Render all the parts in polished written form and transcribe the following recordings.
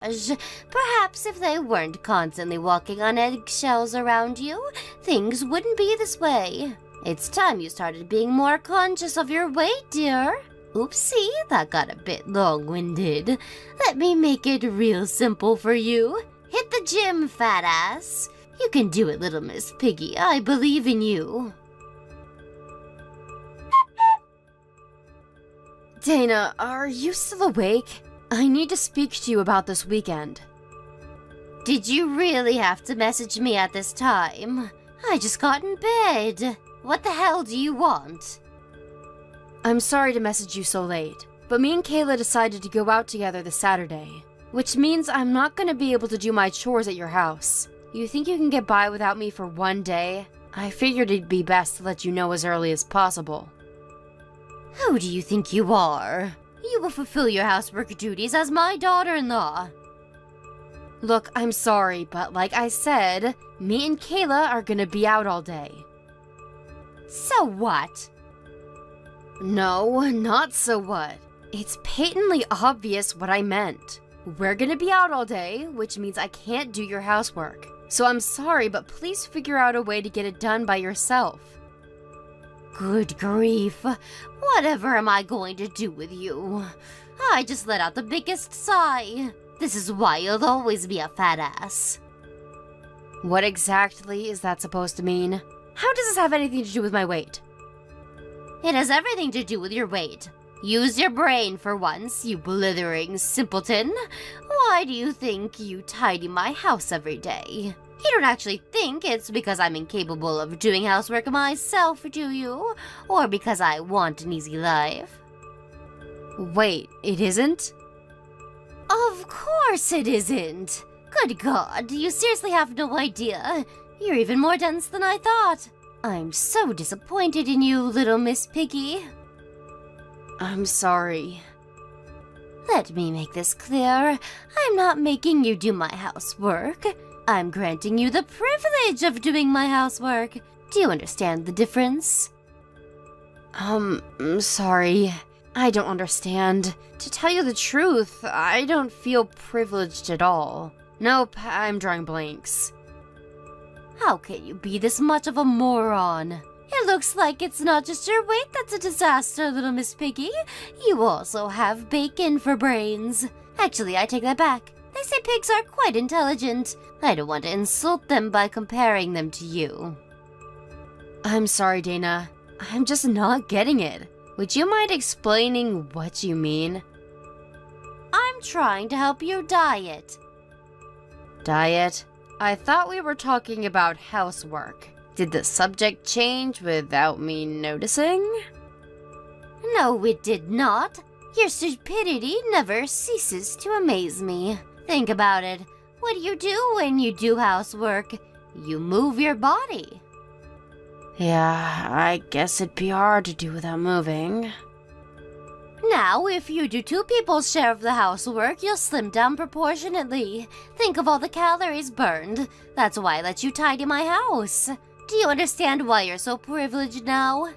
Perhaps if they weren't constantly walking on eggshells around you, things wouldn't be this way. It's time you started being more conscious of your weight, dear. Oopsie, that got a bit long-winded. Let me make it real simple for you. Hit the gym, fat ass. You can do it, little Miss Piggy. I believe in you. Dana, are you still awake? I need to speak to you about this weekend. Did you really have to message me at this time? I just got in bed. What the hell do you want? I'm sorry to message you so late, but me and Kayla decided to go out together this Saturday, which means I'm not going to be able to do my chores at your house. You think you can get by without me for one day? I figured it'd be best to let you know as early as possible. Who do you think you are? You will fulfill your housework duties as my daughter-in-law. Look, I'm sorry, but like I said, me and Kayla are gonna be out all day. So what? No, not so what. It's patently obvious what I meant. We're gonna be out all day, which means I can't do your housework. So I'm sorry, but please figure out a way to get it done by yourself. Good grief. Whatever am I going to do with you? I just let out the biggest sigh. This is why you'll always be a fat ass. What exactly is that supposed to mean? How does this have anything to do with my weight? It has everything to do with your weight. Use your brain for once, you blithering simpleton. Why do you think you tidy my house every day? You don't actually think it's because I'm incapable of doing housework myself, do you? Or because I want an easy life? Wait, it isn't? Of course it isn't. Good God, you seriously have no idea. You're even more dense than I thought. I'm so disappointed in you, little Miss Piggy. I'm sorry. Let me make this clear. I'm not making you do my housework. I'm granting you the privilege of doing my housework. Do you understand the difference? I'm sorry. I don't understand. To tell you the truth, I don't feel privileged at all. Nope, I'm drawing blanks. How can you be this much of a moron? It looks like it's not just your weight that's a disaster, little Miss Piggy. You also have bacon for brains. Actually, I take that back. They say pigs are quite intelligent. I don't want to insult them by comparing them to you. I'm sorry, Dana. I'm just not getting it. Would you mind explaining what you mean? I'm trying to help you diet. Diet? I thought we were talking about housework. Did the subject change without me noticing? No, it did not. Your stupidity never ceases to amaze me. Think about it. What do you do when you do housework? You move your body. Yeah, I guess it'd be hard to do without moving. Now, if you do two people's share of the housework, you'll slim down proportionately. Think of all the calories burned. That's why I let you tidy my house. Do you understand why you're so privileged now?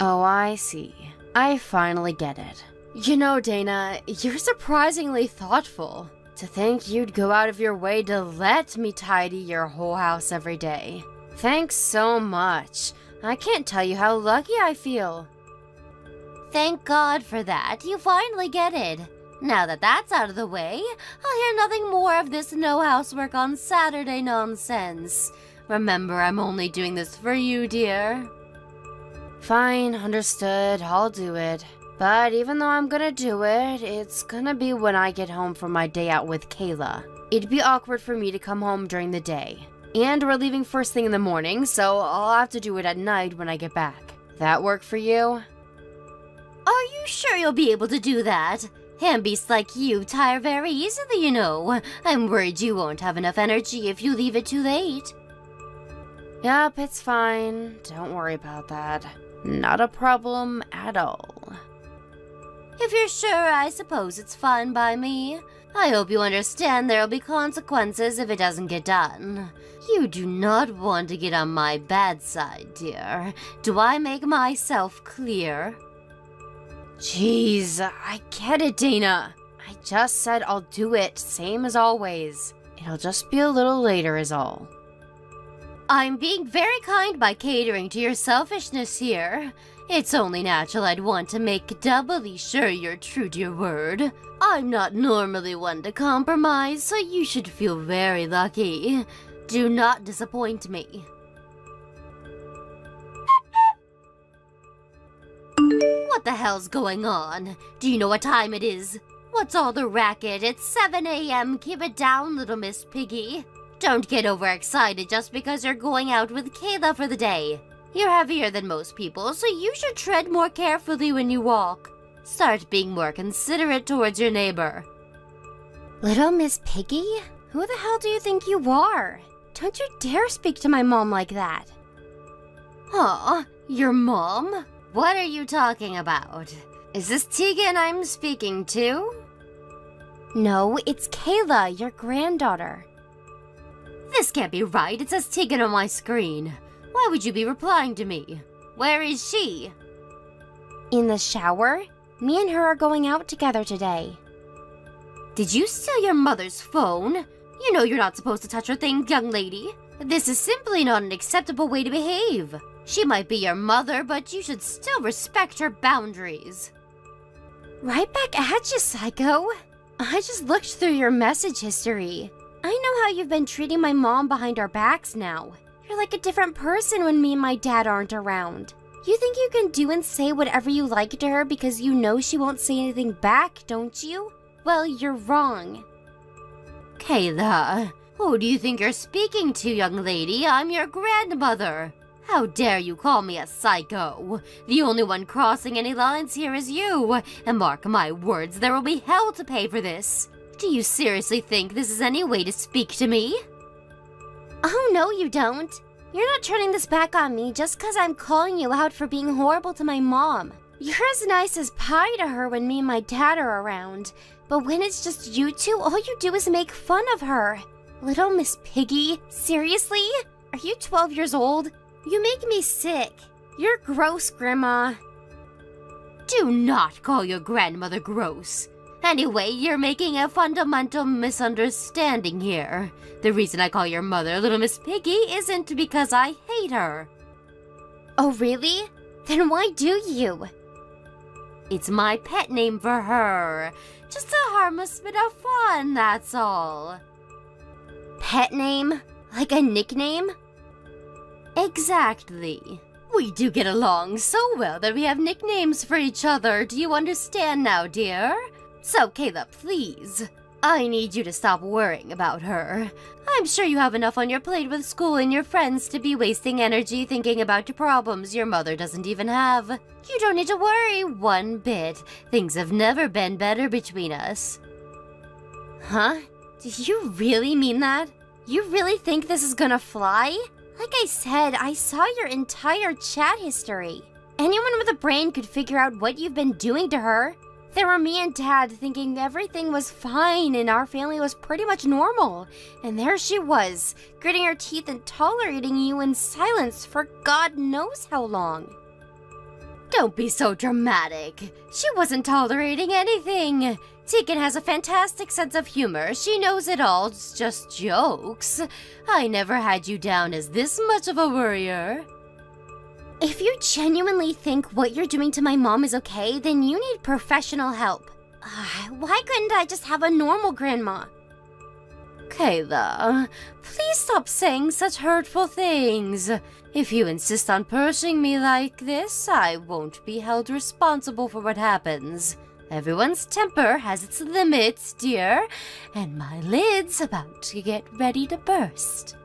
Oh, I see. I finally get it. You know, Dana, you're surprisingly thoughtful. To think you'd go out of your way to let me tidy your whole house every day. Thanks so much. I can't tell you how lucky I feel. Thank God for that. You finally get it. Now that that's out of the way, I'll hear nothing more of this no housework on Saturday nonsense. Remember, I'm only doing this for you, dear. Fine, understood. I'll do it. But even though I'm gonna do it, it's gonna be when I get home from my day out with Kayla. It'd be awkward for me to come home during the day. And we're leaving first thing in the morning, so I'll have to do it at night when I get back. That work for you? Are you sure you'll be able to do that? Handbeasts like you tire very easily, you know. I'm worried you won't have enough energy if you leave it too late. Yep, it's fine. Don't worry about that. Not a problem at all. If you're sure, I suppose it's fine by me. I hope you understand there'll be consequences if it doesn't get done. You do not want to get on my bad side, dear. Do I make myself clear? Jeez, I get it, Dana. I just said I'll do it, same as always. It'll just be a little later is all. I'm being very kind by catering to your selfishness here. It's only natural I'd want to make doubly sure you're true to your word. I'm not normally one to compromise, so you should feel very lucky. Do not disappoint me. What the hell's going on? Do you know what time it is? What's all the racket? It's 7 a.m. Keep it down, little Miss Piggy. Don't get overexcited just because you're going out with Kayla for the day. You're heavier than most people, so you should tread more carefully when you walk. Start being more considerate towards your neighbor. Little Miss Piggy? Who the hell do you think you are? Don't you dare speak to my mom like that. Huh? Your mom? What are you talking about? Is this Tegan I'm speaking to? No, it's Kayla, your granddaughter. This can't be right. It says Tegan on my screen. Why would you be replying to me? Where is she? In the shower? Me and her are going out together today. Did you steal your mother's phone? You know you're not supposed to touch her thing, young lady. This is simply not an acceptable way to behave. She might be your mother, but you should still respect her boundaries. Right back at you, psycho. I just looked through your message history. I know how you've been treating my mom behind our backs now. You're like a different person when me and my dad aren't around. You think you can do and say whatever you like to her because you know she won't say anything back, don't you? Well, you're wrong. Kayla, who do you think you're speaking to, young lady? I'm your grandmother. How dare you call me a psycho? The only one crossing any lines here is you, and mark my words, there will be hell to pay for this. Do you seriously think this is any way to speak to me? Oh, no, you don't. You're not turning this back on me just because I'm calling you out for being horrible to my mom. You're as nice as pie to her when me and my dad are around, but when it's just you two, all you do is make fun of her. Little Miss Piggy, seriously? Are you 12 years old? You make me sick. You're gross, Grandma. Do not call your grandmother gross. Anyway, you're making a fundamental misunderstanding here. The reason I call your mother Little Miss Piggy isn't because I hate her. Oh, really? Then why do you? It's my pet name for her. Just a harmless bit of fun, that's all. Pet name? Like a nickname? Exactly. We do get along so well that we have nicknames for each other. Do you understand now, dear? So, Kayla, please. I need you to stop worrying about her. I'm sure you have enough on your plate with school and your friends to be wasting energy thinking about your problems your mother doesn't even have. You don't need to worry one bit. Things have never been better between us. Huh? Do you really mean that? You really think this is gonna fly? Like I said, I saw your entire chat history. Anyone with a brain could figure out what you've been doing to her. There were me and Dad thinking everything was fine and our family was pretty much normal. And there she was, gritting her teeth and tolerating you in silence for God knows how long. Don't be so dramatic. She wasn't tolerating anything. Tegan has a fantastic sense of humor. She knows it all. It's just jokes. I never had you down as this much of a worrier. If you genuinely think what you're doing to my mom is okay, then you need professional help. Why couldn't I just have a normal grandma? Kayla, please stop saying such hurtful things. If you insist on pushing me like this, I won't be held responsible for what happens. Everyone's temper has its limits, dear, and my lid's about to get ready to burst.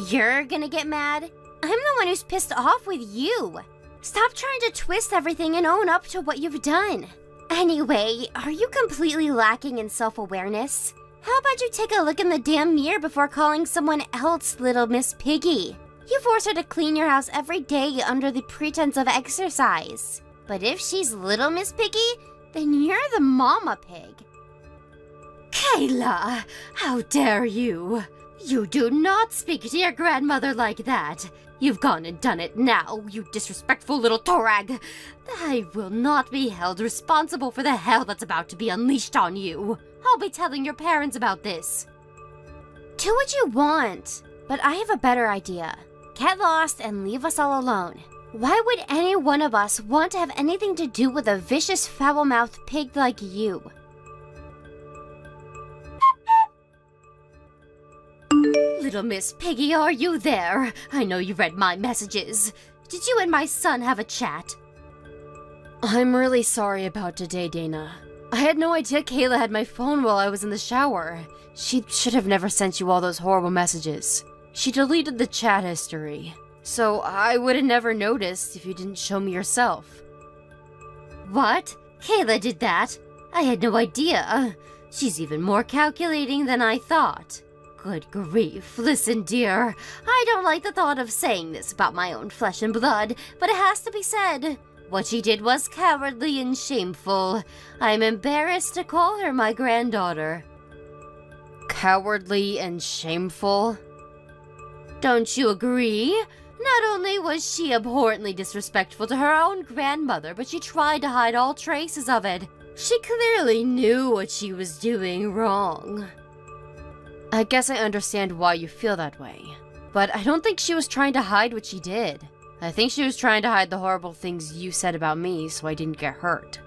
You're gonna get mad? I'm the one who's pissed off with you. Stop trying to twist everything and own up to what you've done. Anyway, are you completely lacking in self-awareness? How about you take a look in the damn mirror before calling someone else Little Miss Piggy? You force her to clean your house every day under the pretense of exercise. But if she's Little Miss Piggy, then you're the mama pig. Kayla, how dare you? You do not speak to your grandmother like that. You've gone and done it now, you disrespectful little Torag. I will not be held responsible for the hell that's about to be unleashed on you. I'll be telling your parents about this. Do what you want, but I have a better idea. Get lost and leave us all alone. Why would any one of us want to have anything to do with a vicious, foul-mouthed pig like you? Little Miss Piggy, are you there? I know you read my messages. Did you and my son have a chat? I'm really sorry about today, Dana. I had no idea Kayla had my phone while I was in the shower. She should have never sent you all those horrible messages. She deleted the chat history, so I would have never noticed if you didn't show me yourself. What? Kayla did that? I had no idea. She's even more calculating than I thought. Good grief. Listen, dear. I don't like the thought of saying this about my own flesh and blood, but it has to be said. What she did was cowardly and shameful. I'm embarrassed to call her my granddaughter. Cowardly and shameful? Don't you agree? Not only was she abhorrently disrespectful to her own grandmother, but she tried to hide all traces of it. She clearly knew what she was doing wrong. I guess I understand why you feel that way. But I don't think she was trying to hide what she did. I think she was trying to hide the horrible things you said about me so I didn't get hurt.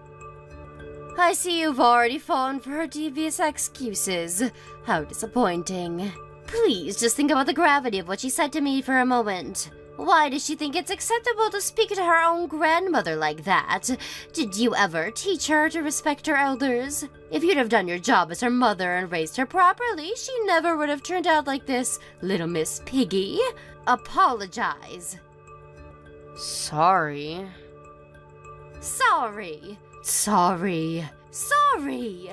I see you've already fallen for her devious excuses. How disappointing. Please just think about the gravity of what she said to me for a moment. Why does she think it's acceptable to speak to her own grandmother like that? Did you ever teach her to respect her elders? If you'd have done your job as her mother and raised her properly, she never would have turned out like this, Little Miss Piggy. Apologize. Sorry. Sorry. Sorry. Sorry.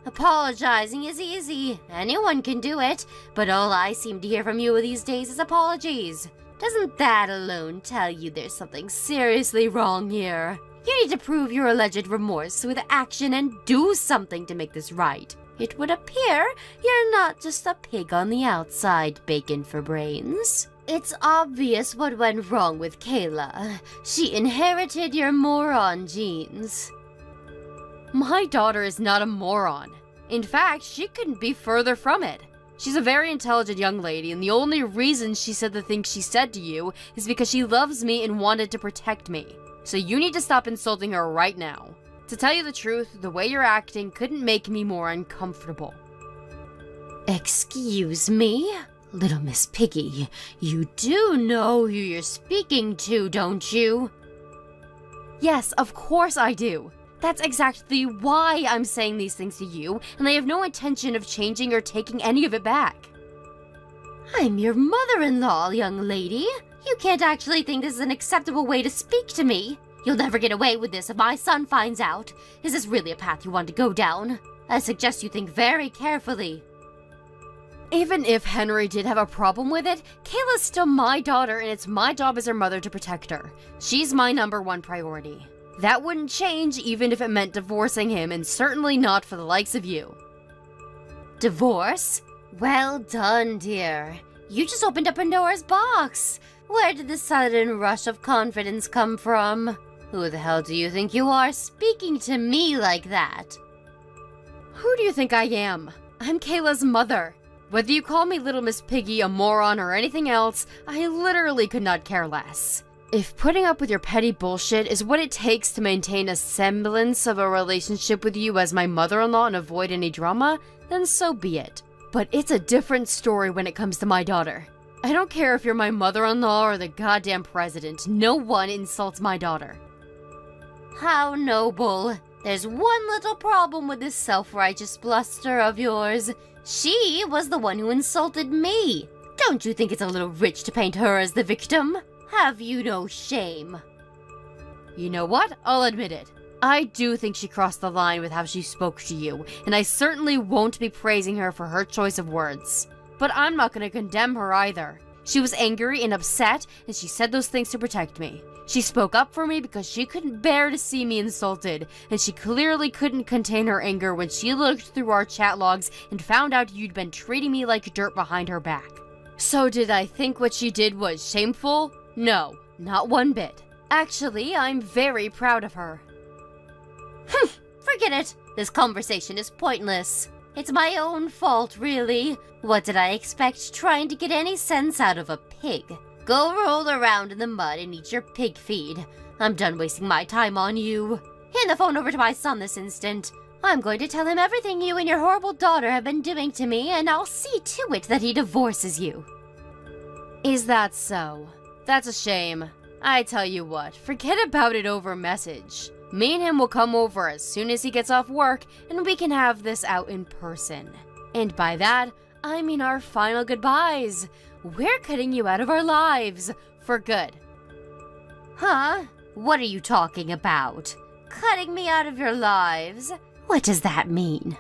Apologizing is easy. Anyone can do it. But all I seem to hear from you these days is apologies. Doesn't that alone tell you there's something seriously wrong here? You need to prove your alleged remorse with action and do something to make this right. It would appear you're not just a pig on the outside, bacon for brains. It's obvious what went wrong with Kayla. She inherited your moron genes. My daughter is not a moron. In fact, she couldn't be further from it. She's a very intelligent young lady, and the only reason she said the things she said to you is because she loves me and wanted to protect me. So you need to stop insulting her right now. To tell you the truth, the way you're acting couldn't make me more uncomfortable. Excuse me? Little Miss Piggy, you do know who you're speaking to, don't you? Yes, of course I do. That's exactly why I'm saying these things to you, and I have no intention of changing or taking any of it back. I'm your mother-in-law, young lady. You can't actually think this is an acceptable way to speak to me. You'll never get away with this if my son finds out. Is this really a path you want to go down? I suggest you think very carefully. Even if Henry did have a problem with it, Kayla's still my daughter, and it's my job as her mother to protect her. She's my #1 priority. That wouldn't change even if it meant divorcing him, and certainly not for the likes of you. Divorce? Well done, dear. You just opened up Pandora's box. Where did the sudden rush of confidence come from? Who the hell do you think you are speaking to me like that? Who do you think I am? I'm Kayla's mother. Whether you call me Little Miss Piggy, a moron, or anything else, I literally could not care less. If putting up with your petty bullshit is what it takes to maintain a semblance of a relationship with you as my mother-in-law and avoid any drama, then so be it. But it's a different story when it comes to my daughter. I don't care if you're my mother-in-law or the goddamn president. No one insults my daughter. How noble. There's one little problem with this self-righteous bluster of yours. She was the one who insulted me. Don't you think it's a little rich to paint her as the victim? Have you no shame? You know what? I'll admit it. I do think she crossed the line with how she spoke to you, and I certainly won't be praising her for her choice of words. But I'm not going to condemn her either. She was angry and upset, and she said those things to protect me. She spoke up for me because she couldn't bear to see me insulted, and she clearly couldn't contain her anger when she looked through our chat logs and found out you'd been treating me like dirt behind her back. So did I think what she did was shameful? No, not one bit. Actually, I'm very proud of her. Forget it. This conversation is pointless. It's my own fault, really. What did I expect trying to get any sense out of a pig? Go roll around in the mud and eat your pig feed. I'm done wasting my time on you. Hand the phone over to my son this instant. I'm going to tell him everything you and your horrible daughter have been doing to me, and I'll see to it that he divorces you. Is that so? That's a shame. I tell you what, forget about it over message. Me and him will come over as soon as he gets off work, and we can have this out in person. And by that, I mean our final goodbyes. We're cutting you out of our lives, for good. Huh? What are you talking about? Cutting me out of your lives? What does that mean?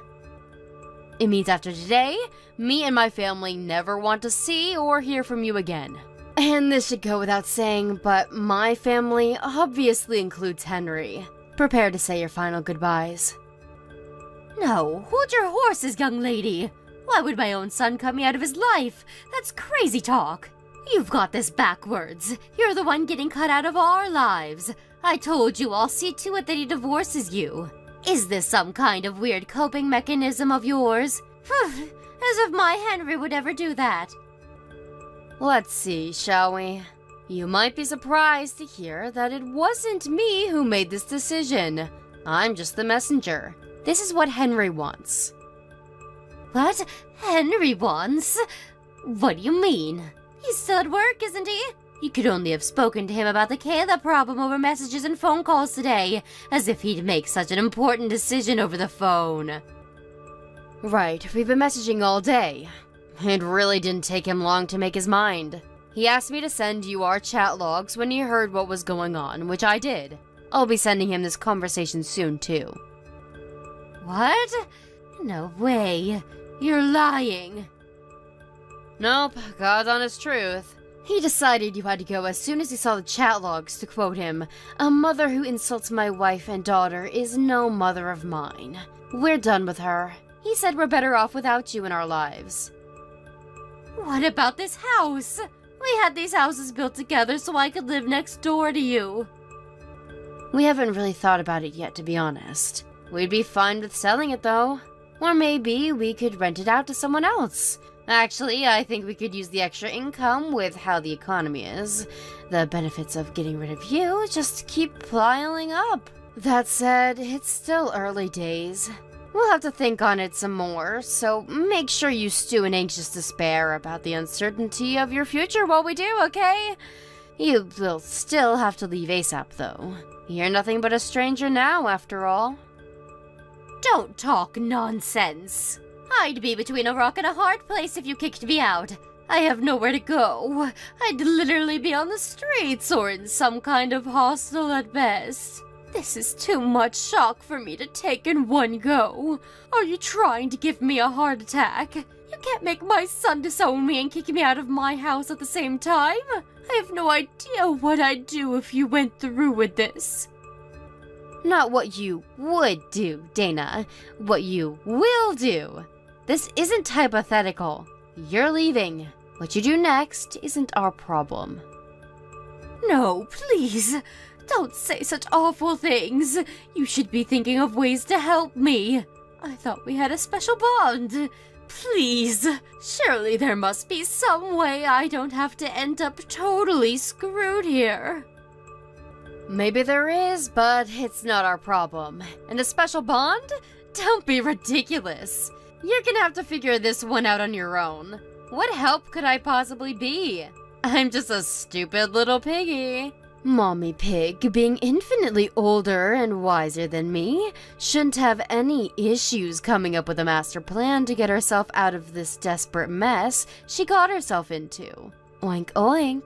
It means after today, me and my family never want to see or hear from you again. And this should go without saying, but my family obviously includes Henry. Prepare to say your final goodbyes. No, hold your horses, young lady. Why would my own son cut me out of his life? That's crazy talk. You've got this backwards. You're the one getting cut out of our lives. I told you I'll see to it that he divorces you. Is this some kind of weird coping mechanism of yours? As if my Henry would ever do that. Let's see, shall we? You might be surprised to hear that it wasn't me who made this decision. I'm just the messenger. This is what Henry wants. What? Henry wants? What do you mean? He's still at work, isn't he? You could only have spoken to him about the Kayla problem over messages and phone calls today, as if he'd make such an important decision over the phone. Right, we've been messaging all day. It really didn't take him long to make his mind. He asked me to send you our chat logs when he heard what was going on, which I did. I'll be sending him this conversation soon, too. What? No way. You're lying. Nope, God's honest truth. He decided you had to go as soon as he saw the chat logs, to quote him, "A mother who insults my wife and daughter is no mother of mine. We're done with her. He said we're better off without you in our lives." What about this house? We had these houses built together so I could live next door to you. We haven't really thought about it yet, to be honest. We'd be fine with selling it, though. Or maybe we could rent it out to someone else. Actually, I think we could use the extra income with how the economy is. The benefits of getting rid of you just keep piling up. That said, it's still early days. We'll have to think on it some more, so make sure you stew in anxious despair about the uncertainty of your future while we do, okay? You will still have to leave ASAP, though. You're nothing but a stranger now, after all. Don't talk nonsense. I'd be between a rock and a hard place if you kicked me out. I have nowhere to go. I'd literally be on the streets or in some kind of hostel at best. This is too much shock for me to take in one go. Are you trying to give me a heart attack? You can't make my son disown me and kick me out of my house at the same time. I have no idea what I'd do if you went through with this. Not what you would do, Dana. What you will do. This isn't hypothetical. You're leaving. What you do next isn't our problem. No, please. Don't say such awful things. You should be thinking of ways to help me. I thought we had a special bond. Please. Surely there must be some way I don't have to end up totally screwed here. Maybe there is, but it's not our problem. And a special bond? Don't be ridiculous. You're gonna have to figure this one out on your own. What help could I possibly be? I'm just a stupid little piggy. Mommy Pig, being infinitely older and wiser than me, shouldn't have any issues coming up with a master plan to get herself out of this desperate mess she got herself into. Oink oink.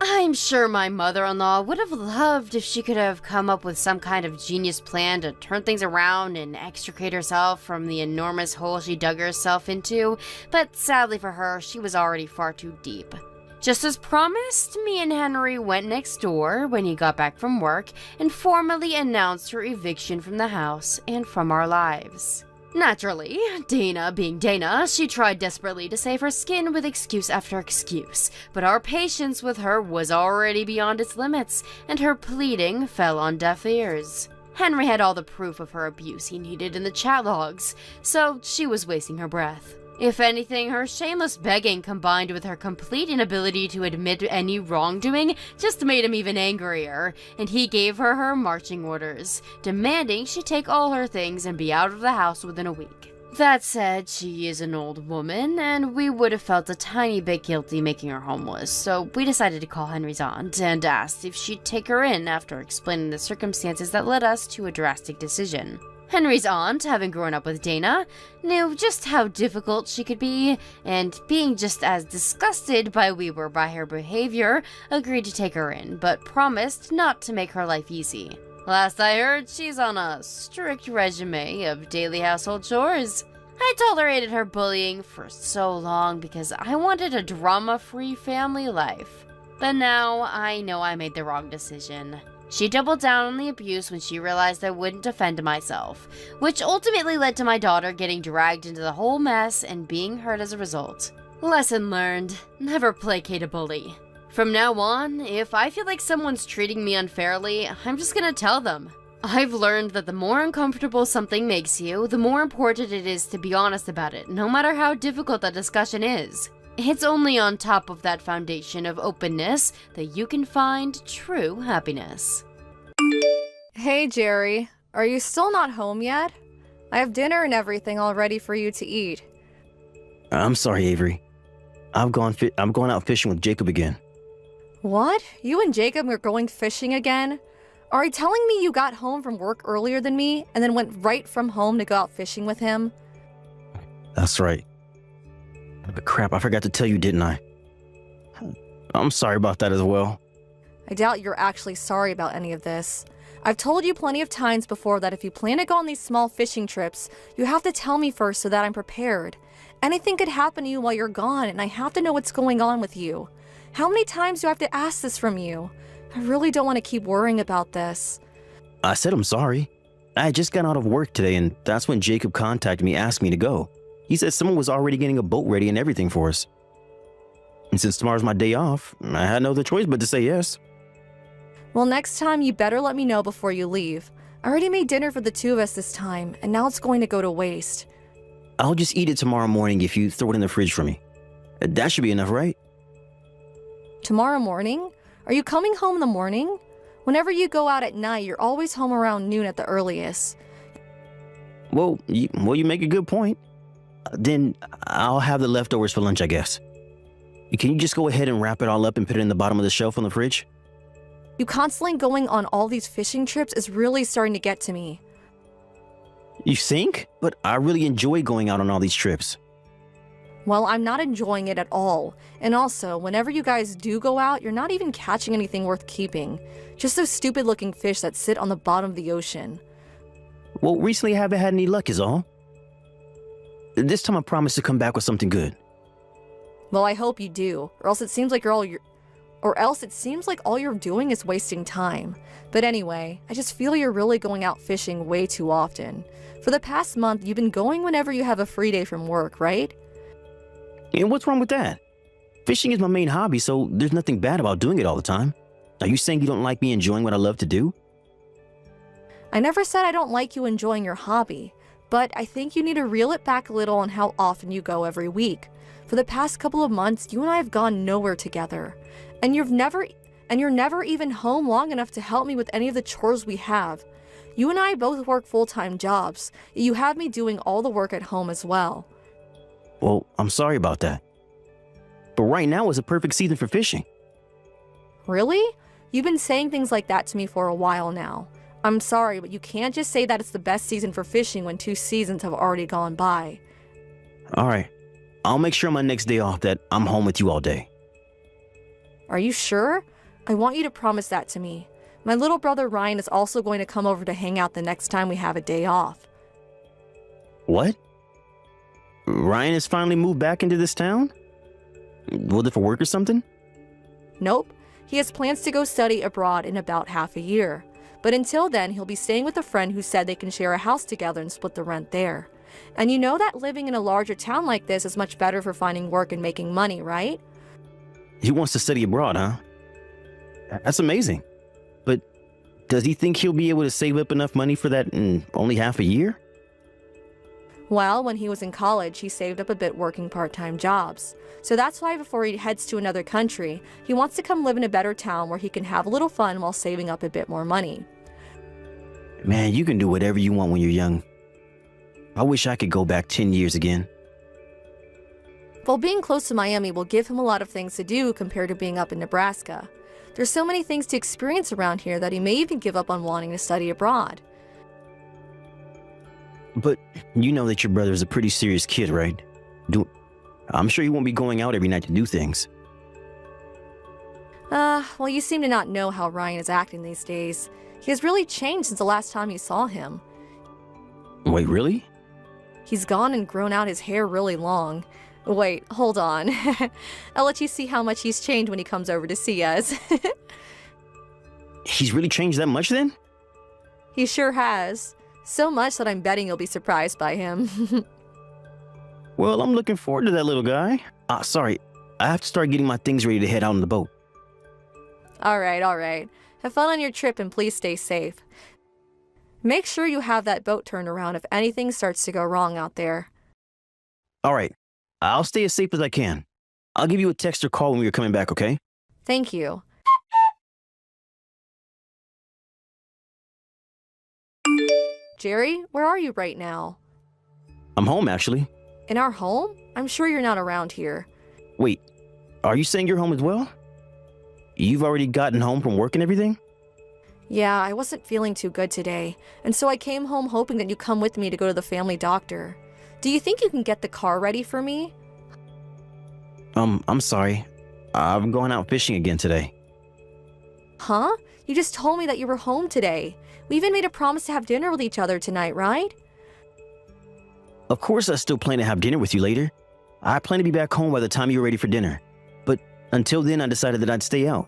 I'm sure my mother-in-law would have loved if she could have come up with some kind of genius plan to turn things around and extricate herself from the enormous hole she dug herself into, but sadly for her, she was already far too deep. Just as promised, me and Henry went next door when he got back from work and formally announced her eviction from the house and from our lives. Naturally, Dana being Dana, she tried desperately to save her skin with excuse after excuse, but our patience with her was already beyond its limits, and her pleading fell on deaf ears. Henry had all the proof of her abuse he needed in the chat logs, so she was wasting her breath. If anything, her shameless begging combined with her complete inability to admit any wrongdoing just made him even angrier, and he gave her her marching orders, demanding she take all her things and be out of the house within a week. That said, she is an old woman, and we would have felt a tiny bit guilty making her homeless, so we decided to call Henry's aunt and asked if she'd take her in after explaining the circumstances that led us to a drastic decision. Henry's aunt, having grown up with Dana, knew just how difficult she could be, and being just as disgusted by her behavior, agreed to take her in, but promised not to make her life easy. Last I heard, she's on a strict regimen of daily household chores. I tolerated her bullying for so long because I wanted a drama-free family life. But now I know I made the wrong decision. She doubled down on the abuse when she realized I wouldn't defend myself, which ultimately led to my daughter getting dragged into the whole mess and being hurt as a result. Lesson learned: never placate a bully. From now on, if I feel like someone's treating me unfairly, I'm just gonna tell them. I've learned that the more uncomfortable something makes you, the more important it is to be honest about it, no matter how difficult that discussion is. It's only on top of that foundation of openness that you can find true happiness. Hey, Jerry. Are you still not home yet? I have dinner and everything all ready for you to eat. I'm sorry, Avery. I'm going out fishing with Jacob again. What? You and Jacob are going fishing again? Are you telling me you got home from work earlier than me and then went right from home to go out fishing with him? That's right. But crap, I forgot to tell you, didn't I? I'm sorry about that as well. I doubt you're actually sorry about any of this. I've told you plenty of times before that if you plan to go on these small fishing trips, you have to tell me first so that I'm prepared. Anything could happen to you while you're gone, and I have to know what's going on with you. How many times do I have to ask this from you? I really don't want to keep worrying about this. I said I'm sorry. I had just gotten out of work today, and that's when Jacob contacted me, asked me to go. He said someone was already getting a boat ready and everything for us. And since tomorrow's my day off, I had no other choice but to say yes. Well, next time you better let me know before you leave. I already made dinner for the two of us this time, and now it's going to go to waste. I'll just eat it tomorrow morning if you throw it in the fridge for me. That should be enough, right? Tomorrow morning? Are you coming home in the morning? Whenever you go out at night, you're always home around noon at the earliest. Well, you make a good point. Then I'll have the leftovers for lunch, I guess. Can you just go ahead and wrap it all up and put it in the bottom of the shelf on the fridge? You constantly going on all these fishing trips is really starting to get to me. You think? But I really enjoy going out on all these trips. Well, I'm not enjoying it at all. And also, whenever you guys do go out, you're not even catching anything worth keeping. Just those stupid-looking fish that sit on the bottom of the ocean. Well, recently I haven't had any luck is all. This time I promise to come back with something good. Well, I hope you do, or else it seems like all you're doing is wasting time. But anyway, I just feel you're really going out fishing way too often. For the past month, you've been going whenever you have a free day from work, right? And what's wrong with that? Fishing is my main hobby, so there's nothing bad about doing it all the time. Are you saying you don't like me enjoying what I love to do? I never said I don't like you enjoying your hobby, but I think you need to reel it back a little on how often you go every week. For the past couple of months, you and I have gone nowhere together, and you're never even home long enough to help me with any of the chores we have. You and I both work full-time jobs, yet you have me doing all the work at home as well. Well, I'm sorry about that. But right now is a perfect season for fishing. Really? You've been saying things like that to me for a while now. I'm sorry, but you can't just say that it's the best season for fishing when 2 seasons have already gone by. All right. I'll make sure on my next day off that I'm home with you all day. Are you sure? I want you to promise that to me. My little brother Ryan is also going to come over to hang out the next time we have a day off. What? Ryan has finally moved back into this town? Was it for work or something? Nope. He has plans to go study abroad in about half a year. But until then, he'll be staying with a friend who said they can share a house together and split the rent there. And you know that living in a larger town like this is much better for finding work and making money, right? He wants to study abroad, huh? That's amazing. But does he think he'll be able to save up enough money for that in only half a year? Well, when he was in college, he saved up a bit working part-time jobs. So that's why before he heads to another country, he wants to come live in a better town where he can have a little fun while saving up a bit more money. Man, you can do whatever you want when you're young. I wish I could go back 10 years again. While being close to Miami will give him a lot of things to do compared to being up in Nebraska. There's so many things to experience around here that he may even give up on wanting to study abroad. But you know that your brother's a pretty serious kid, right? I'm sure he won't be going out every night to do things. Well, you seem to not know how Ryan is acting these days. He has really changed since the last time you saw him. Wait, really? He's gone and grown out his hair really long. Wait, hold on. I'll let you see how much he's changed when he comes over to see us. He's really changed that much then? He sure has. So much that I'm betting you'll be surprised by him. Well, I'm looking forward to that little guy. Sorry, I have to start getting my things ready to head out on the boat. All right. Have fun on your trip and please stay safe. Make sure you have that boat turned around if anything starts to go wrong out there. All right, I'll stay as safe as I can. I'll give you a text or call when we're coming back, okay? Thank you. Jerry, where are you right now? I'm home, actually. In our home? I'm sure you're not around here. Wait, are you saying you're home as well? You've already gotten home from work and everything? Yeah, I wasn't feeling too good today, and so I came home hoping that you'd come with me to go to the family doctor. Do you think you can get the car ready for me? I'm sorry. I'm going out fishing again today. Huh? You just told me that you were home today. We even made a promise to have dinner with each other tonight, right? Of course I still plan to have dinner with you later. I plan to be back home by the time you're ready for dinner. But until then, I decided that I'd stay out.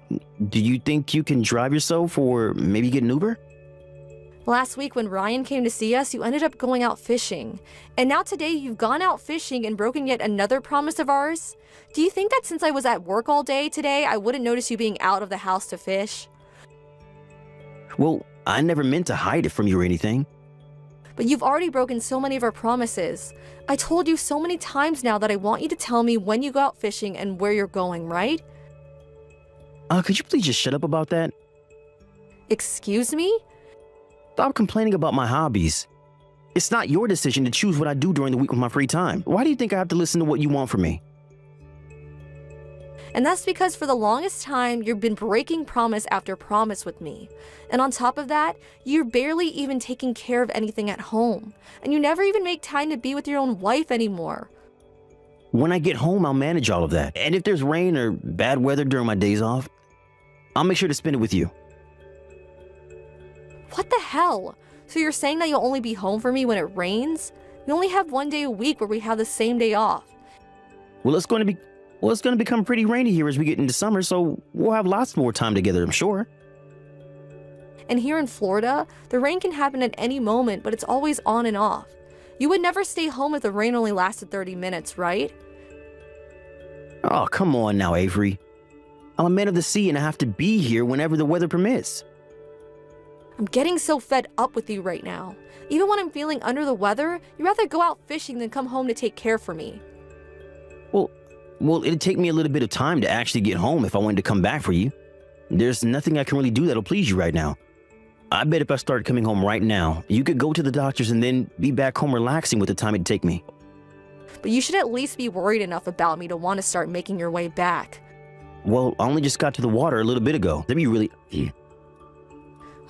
Do you think you can drive yourself or maybe get an Uber? Last week when Ryan came to see us, you ended up going out fishing. And now today you've gone out fishing and broken yet another promise of ours? Do you think that since I was at work all day today, I wouldn't notice you being out of the house to fish? Well, I never meant to hide it from you or anything. But you've already broken so many of our promises. I told you so many times now that I want you to tell me when you go out fishing and where you're going, right? Could you please just shut up about that? Excuse me? Stop complaining about my hobbies. It's not your decision to choose what I do during the week with my free time. Why do you think I have to listen to what you want from me? And that's because for the longest time, you've been breaking promise after promise with me. And on top of that, you're barely even taking care of anything at home. And you never even make time to be with your own wife anymore. When I get home, I'll manage all of that. And if there's rain or bad weather during my days off, I'll make sure to spend it with you. What the hell? So you're saying that you'll only be home for me when it rains? We only have one day a week where we have the same day off. Well, it's going to become pretty rainy here as we get into summer, so we'll have lots more time together, I'm sure. And here in Florida, the rain can happen at any moment, but it's always on and off. You would never stay home if the rain only lasted 30 minutes, right? Oh, come on now, Avery. I'm a man of the sea and I have to be here whenever the weather permits. I'm getting so fed up with you right now. Even when I'm feeling under the weather, you'd rather go out fishing than come home to take care for me. Well, it'd take me a little bit of time to actually get home if I wanted to come back for you. There's nothing I can really do that'll please you right now. I bet if I started coming home right now, you could go to the doctor's and then be back home relaxing with the time it'd take me. But you should at least be worried enough about me to want to start making your way back. Well, I only just got to the water a little bit ago. That'd be really...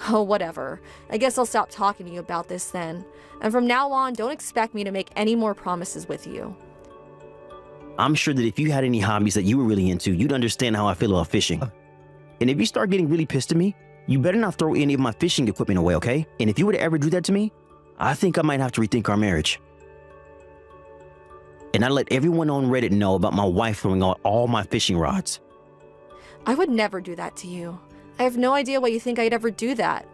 Oh, whatever. I guess I'll stop talking to you about this then. And from now on, don't expect me to make any more promises with you. I'm sure that if you had any hobbies that you were really into, you'd understand how I feel about fishing. And if you start getting really pissed at me, you better not throw any of my fishing equipment away, okay? And if you were to ever do that to me, I think I might have to rethink our marriage. And I'd let everyone on Reddit know about my wife throwing out all my fishing rods. I would never do that to you. I have no idea why you think I'd ever do that.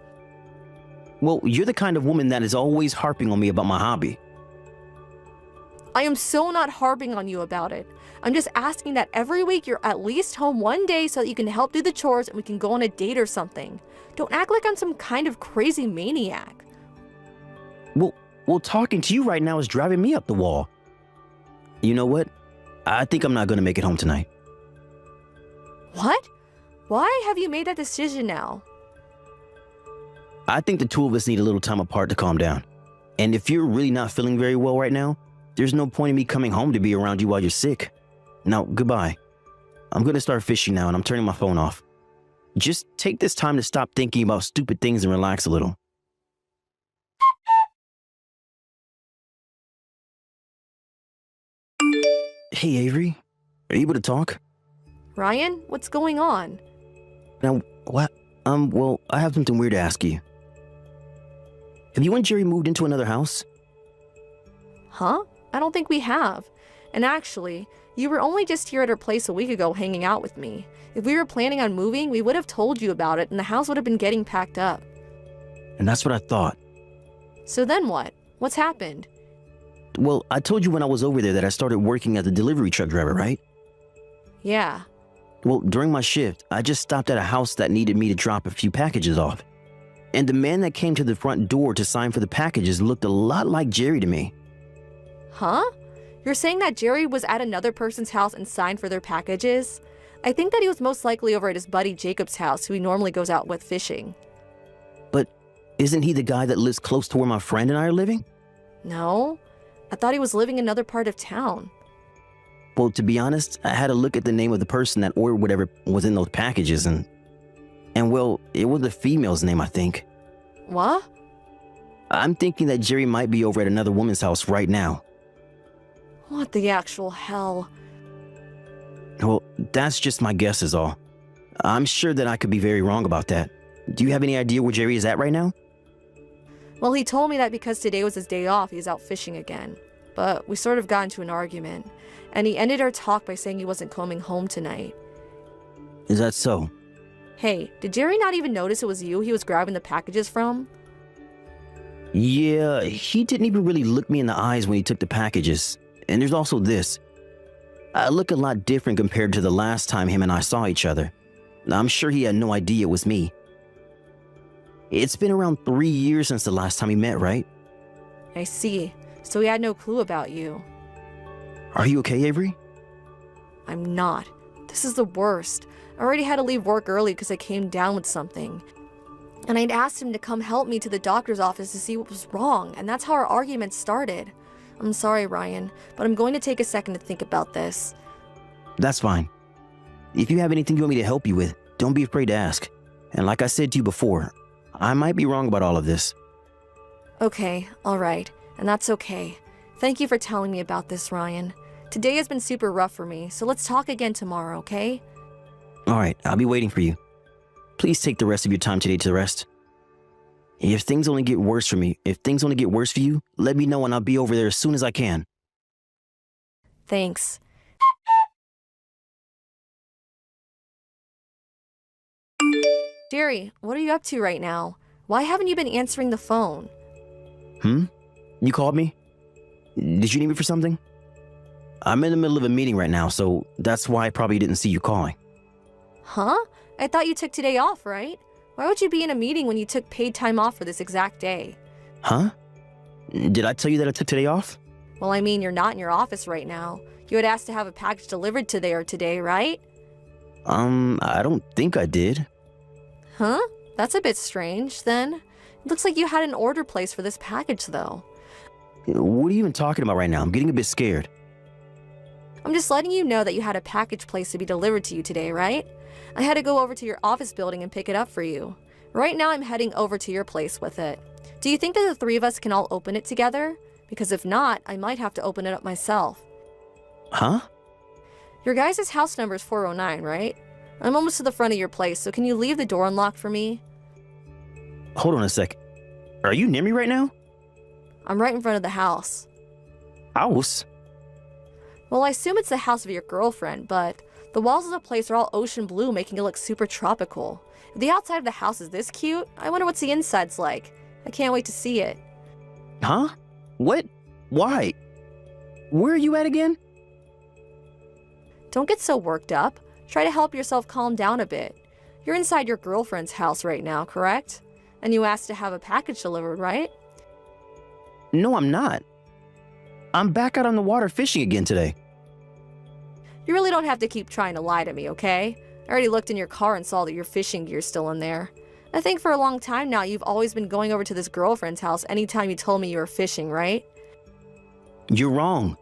Well, you're the kind of woman that is always harping on me about my hobby. I am so not harping on you about it. I'm just asking that every week you're at least home one day so that you can help do the chores and we can go on a date or something. Don't act like I'm some kind of crazy maniac. Well, talking to you right now is driving me up the wall. You know what? I think I'm not going to make it home tonight. What? Why have you made that decision now? I think the two of us need a little time apart to calm down. And if you're really not feeling very well right now, there's no point in me coming home to be around you while you're sick. Now, goodbye. I'm going to start fishing now and I'm turning my phone off. Just take this time to stop thinking about stupid things and relax a little. Hey, Avery. Are you able to talk? Ryan, what's going on? Now, what? Well, I have something weird to ask you. Have you and Jerry moved into another house? Huh? I don't think we have. And actually, you were only just here at our place a week ago hanging out with me. If we were planning on moving, we would have told you about it and the house would have been getting packed up. And that's what I thought. So then what? What's happened? Well, I told you when I was over there that I started working as a delivery truck driver, right? Yeah. Well, during my shift, I just stopped at a house that needed me to drop a few packages off. And the man that came to the front door to sign for the packages looked a lot like Jerry to me. Huh? You're saying that Jerry was at another person's house and signed for their packages? I think that he was most likely over at his buddy Jacob's house, who he normally goes out with fishing. But isn't he the guy that lives close to where my friend and I are living? No. I thought he was living in another part of town. Well, to be honest, I had to look at the name of the person that ordered whatever was in those packages and well, it was a female's name, I think. What? I'm thinking that Jerry might be over at another woman's house right now. What the actual hell? Well, that's just my guess is all. I'm sure that I could be very wrong about that. Do you have any idea where Jerry is at right now? Well, he told me that because today was his day off, he's out fishing again. But we sort of got into an argument, and he ended our talk by saying he wasn't coming home tonight. Is that so? Hey, did Jerry not even notice it was you he was grabbing the packages from? Yeah, he didn't even really look me in the eyes when he took the packages. And there's also this. I look a lot different compared to the last time him and I saw each other. I'm sure he had no idea it was me. It's been around 3 years since the last time we met, right? I see. So he had no clue about you. Are you okay, Avery? I'm not. This is the worst. I already had to leave work early because I came down with something. And I'd asked him to come help me to the doctor's office to see what was wrong, and that's how our argument started. I'm sorry, Ryan, but I'm going to take a second to think about this. That's fine. If you have anything you want me to help you with, don't be afraid to ask. And like I said to you before, I might be wrong about all of this. Okay, alright, and that's okay. Thank you for telling me about this, Ryan. Today has been super rough for me, so let's talk again tomorrow, okay? Alright, I'll be waiting for you. Please take the rest of your time today to rest. If things only get worse for me, if things only get worse for you, let me know and I'll be over there as soon as I can. Thanks. Jerry, what are you up to right now? Why haven't you been answering the phone? You called me? Did you need me for something? I'm in the middle of a meeting right now, so that's why I probably didn't see you calling. Huh? I thought you took today off, right? Why would you be in a meeting when you took paid time off for this exact day? Huh? Did I tell you that I took today off? Well, I mean, you're not in your office right now. You had asked to have a package delivered today, right? I don't think I did. Huh? That's a bit strange, then. It looks like you had an order placed for this package, though. What are you even talking about right now? I'm getting a bit scared. I'm just letting you know that you had a package placed to be delivered to you today, right? I had to go over to your office building and pick it up for you. Right now, I'm heading over to your place with it. Do you think that the three of us can all open it together? Because if not, I might have to open it up myself. Huh? Your guys' house number is 409, right? I'm almost to the front of your place, so can you leave the door unlocked for me? Hold on a sec. Are you near me right now? I'm right in front of the house. House? Well, I assume it's the house of your girlfriend, but the walls of the place are all ocean blue, making it look super tropical. If the outside of the house is this cute, I wonder what's the inside's like. I can't wait to see it. Huh? What? Why? Where are you at again? Don't get so worked up. Try to help yourself calm down a bit. You're inside your girlfriend's house right now, correct? And you asked to have a package delivered, right? No, I'm not. I'm back out on the water fishing again today. You really don't have to keep trying to lie to me, okay? I already looked in your car and saw that your fishing gear's still in there. I think for a long time now you've always been going over to this girlfriend's house anytime you told me you were fishing, right? You're wrong.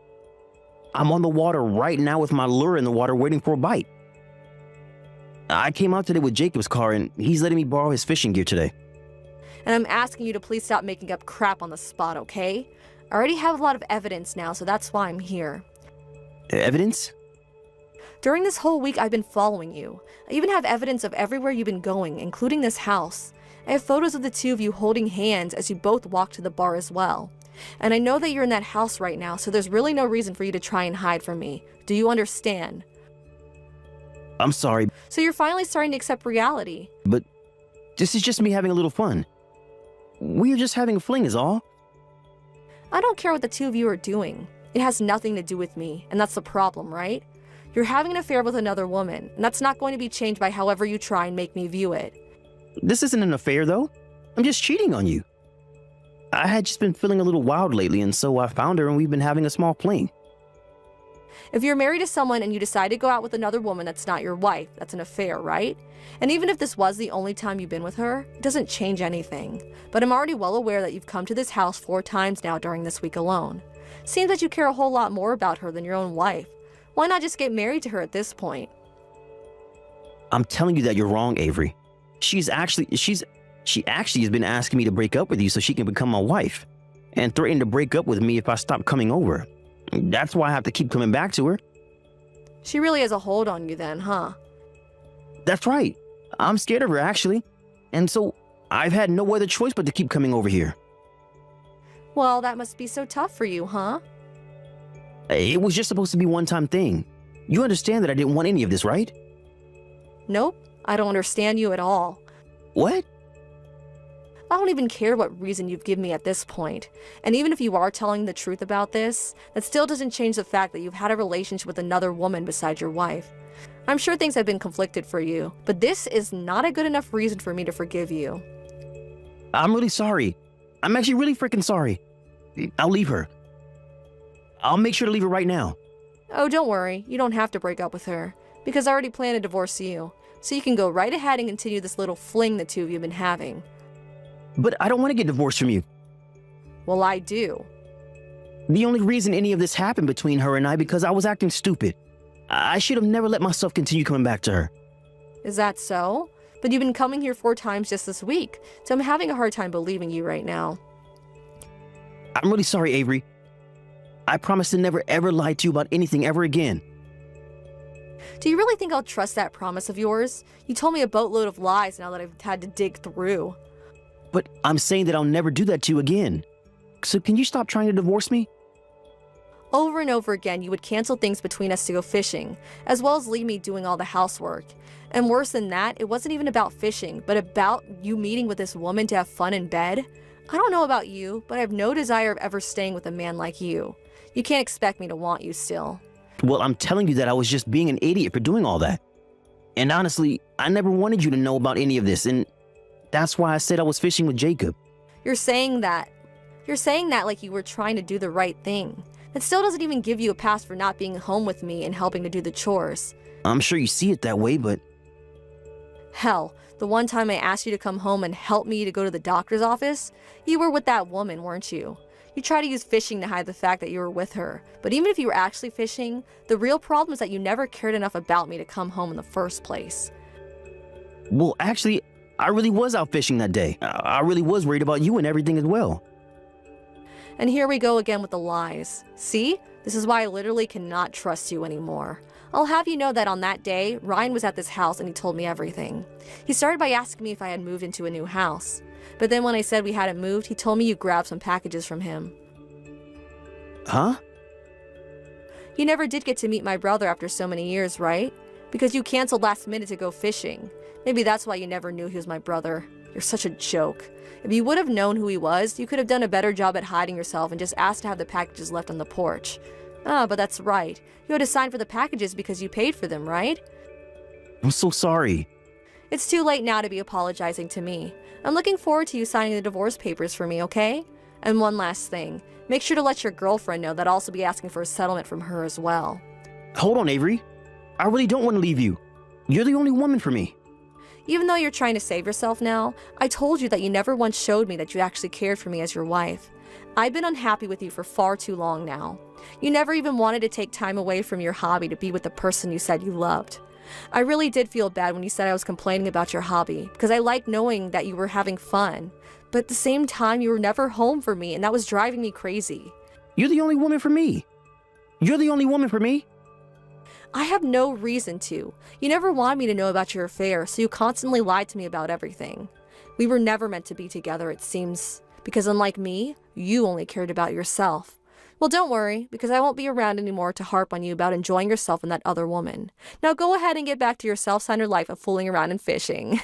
I'm on the water right now with my lure in the water waiting for a bite. I came out today with Jacob's car and he's letting me borrow his fishing gear today. And I'm asking you to please stop making up crap on the spot, okay? I already have a lot of evidence now, so that's why I'm here. Evidence? During this whole week, I've been following you. I even have evidence of everywhere you've been going, including this house. I have photos of the two of you holding hands as you both walk to the bar as well. And I know that you're in that house right now, so there's really no reason for you to try and hide from me. Do you understand? I'm sorry, So you're finally starting to accept reality. but this is just me having a little fun. We are just having a fling is all. I don't care what the two of you are doing. It has nothing to do with me, and that's the problem, right? You're having an affair with another woman, and that's not going to be changed by however you try and make me view it. This isn't an affair though. I'm just cheating on you. I had just been feeling a little wild lately and so I found her and we've been having a small fling. If you're married to someone and you decide to go out with another woman that's not your wife, that's an affair, right? And even if this was the only time you've been with her, it doesn't change anything. But I'm already well aware that you've come to this house 4 times now during this week alone. Seems that you care a whole lot more about her than your own wife. Why not just get married to her at this point? I'm telling you that you're wrong, Avery. She actually has been asking me to break up with you so she can become my wife and threatened to break up with me if I stop coming over. That's why I have to keep coming back to her. She really has a hold on you then, huh? That's right. I'm scared of her actually. And so I've had no other choice but to keep coming over here. Well, that must be so tough for you, huh? It was just supposed to be a one-time thing. You understand that I didn't want any of this, right? Nope, I don't understand you at all. What? I don't even care what reason you've given me at this point. And even if you are telling the truth about this, that still doesn't change the fact that you've had a relationship with another woman besides your wife. I'm sure things have been conflicted for you, but this is not a good enough reason for me to forgive you. I'm really sorry. I'm actually really freaking sorry. I'll leave her. I'll make sure to leave her right now. Oh, don't worry, you don't have to break up with her, because I already plan to divorce you, so you can go right ahead and continue this little fling the two of you have been having. But I don't want to get divorced from you. Well, I do. The only reason any of this happened between her and I because I was acting stupid. I should have never let myself continue coming back to her. Is that so? But you've been coming here 4 times just this week, so I'm having a hard time believing you right now. I'm really sorry, Avery. I promise to never ever lie to you about anything ever again. Do you really think I'll trust that promise of yours? You told me a boatload of lies now that I've had to dig through. But I'm saying that I'll never do that to you again. So can you stop trying to divorce me? Over and over again, you would cancel things between us to go fishing, as well as leave me doing all the housework. And worse than that, it wasn't even about fishing, but about you meeting with this woman to have fun in bed. I don't know about you, but I have no desire of ever staying with a man like you. You can't expect me to want you still. Well, I'm telling you that I was just being an idiot for doing all that. And honestly, I never wanted you to know about any of this, and that's why I said I was fishing with Jacob. You're saying that like you were trying to do the right thing. It still doesn't even give you a pass for not being home with me and helping to do the chores. I'm sure you see it that way, but Hell, the one time I asked you to come home and help me to go to the doctor's office, you were with that woman, weren't you? You tried to use fishing to hide the fact that you were with her. But even if you were actually fishing, the real problem is that you never cared enough about me to come home in the first place. well, actually, I really was out fishing that day. I really was worried about you and everything as well. And here we go again with the lies. See? This is why I literally cannot trust you anymore. I'll have you know that on that day, Ryan was at this house and he told me everything. He started by asking me if I had moved into a new house. But then when I said we hadn't moved, he told me you grabbed some packages from him. Huh? You never did get to meet my brother after so many years, right? Because you canceled last minute to go fishing. Maybe that's why you never knew he was my brother. You're such a joke. If you would have known who he was, you could have done a better job at hiding yourself and just asked to have the packages left on the porch. Ah, but that's right. You had to sign for the packages because you paid for them, right? I'm so sorry. It's too late now to be apologizing to me. I'm looking forward to you signing the divorce papers for me, okay? And one last thing. Make sure to let your girlfriend know that I'll also be asking for a settlement from her as well. Hold on, Avery. I really don't want to leave you. You're the only woman for me. Even though you're trying to save yourself now, I told you that you never once showed me that you actually cared for me as your wife. I've been unhappy with you for far too long now. You never even wanted to take time away from your hobby to be with the person you said you loved. I really did feel bad when you said I was complaining about your hobby, because I liked knowing that you were having fun. But at the same time, you were never home for me, and that was driving me crazy. You're the only woman for me. You're the only woman for me. I have no reason to. You never wanted me to know about your affair, so you constantly lied to me about everything. We were never meant to be together, it seems, because unlike me, you only cared about yourself. Well, don't worry, because I won't be around anymore to harp on you about enjoying yourself and that other woman. Now go ahead and get back to your self-centered life of fooling around and fishing.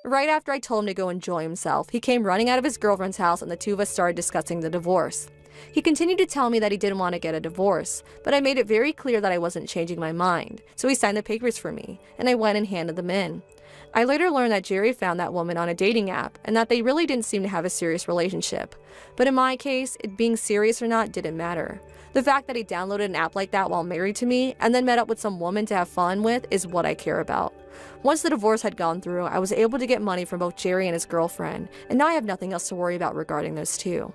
Right after I told him to go enjoy himself, he came running out of his girlfriend's house and the two of us started discussing the divorce. He continued to tell me that he didn't want to get a divorce, but I made it very clear that I wasn't changing my mind, so he signed the papers for me, and I went and handed them in. I later learned that Jerry found that woman on a dating app, and that they really didn't seem to have a serious relationship. But in my case, it being serious or not didn't matter. The fact that he downloaded an app like that while married to me, and then met up with some woman to have fun with, is what I care about. Once the divorce had gone through, I was able to get money from both Jerry and his girlfriend, and now I have nothing else to worry about regarding those two.